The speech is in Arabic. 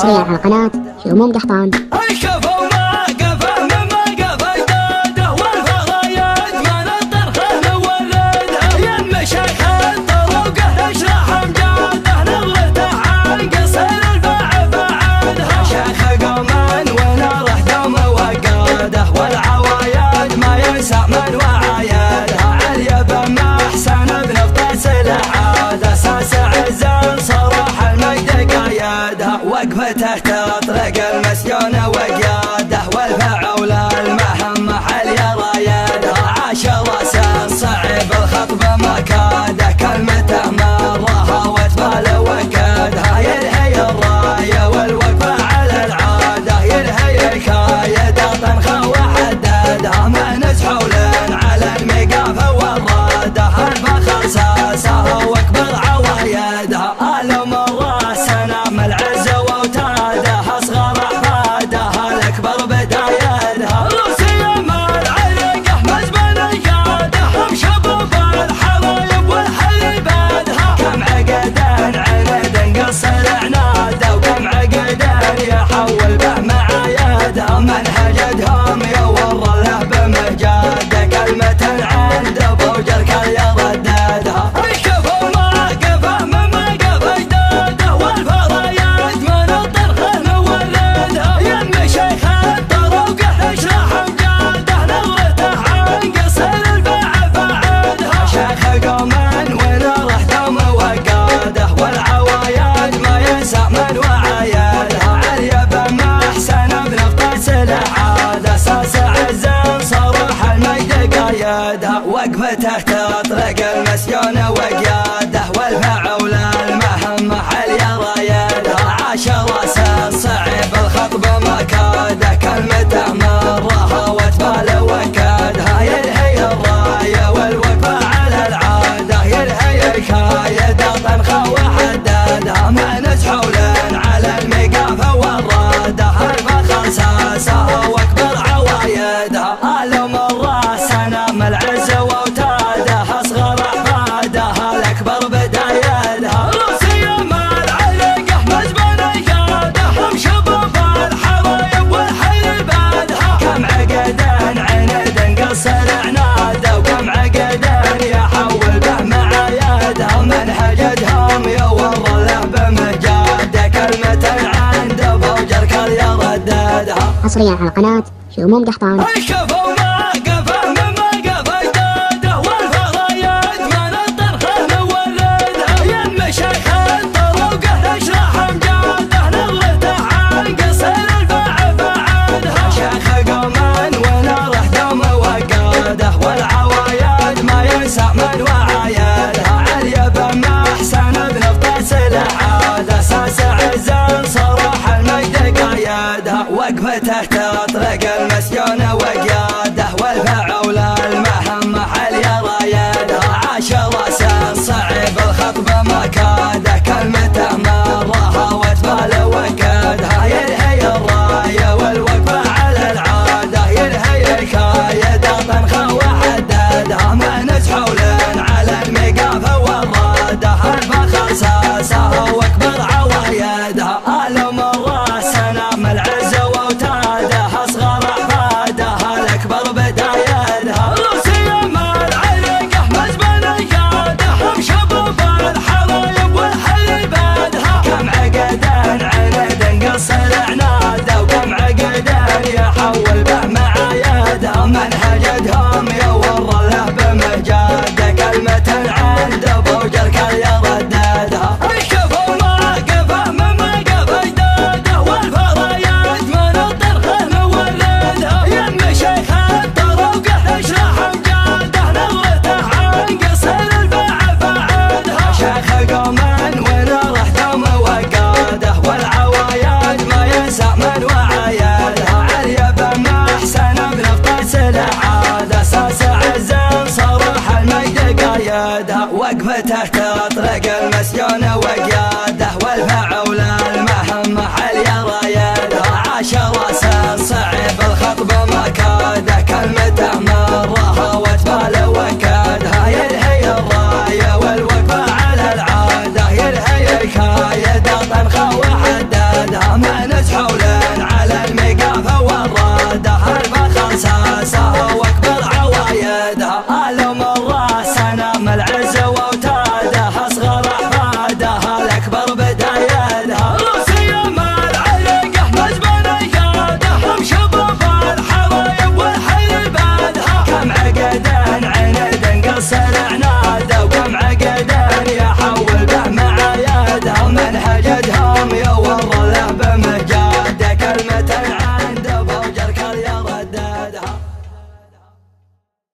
حصريا على قناة شؤمون قحطان. وقفته تطرق المسيون وقياده والفعول المهم حل رايده عاش راسه صعب الخطب ما كاده كلمته مرها وتبال وكادها يلهي الرايه والوقفه على العاده يلهي الكايده طنخه وحدادها ما نزحول على المقافه والراده الفخر ساسه واكبر عوايدها الم راسنا ملعز يحول به معايده منهجتهم يور له بمجاده كلمة عند بوجر كل يرددها كفوا ما قفه مما قف اجداده والفرايات من الطرخ نولدها يم شيخ الطرق اشرح امجاده نظرته عن قصر الباع فعدها شيخ قوما ونره دوم وقاده والعوايد ما ينسى من وعايدها العادة ساس عزم صروح المجد قايده وقفته تطرق المسيون وقياده والفعول المهم حل رايده عاش راسه صعب الخطب ما كاده كلمته مرها وتبال وكادها يلهي الرايه والوقفه على العاده يلهي الكايده طنخه وحدادها ما نزحول على المقافه والراده الفخر ساسه واكبر عوايدها الم راسنا ملعز واوتادها اصغر احفادها الاكبر بدايدها روسيا مال علقه مزبن ياده شباب الحرايب والحي بادها كم عقدان عند قصر عناده وكم عقدان يحول به معايدها منهجتهم يور له بمجاده كلمة عند بوجر كل يرددها حصريا على قناة شؤمون قحطان.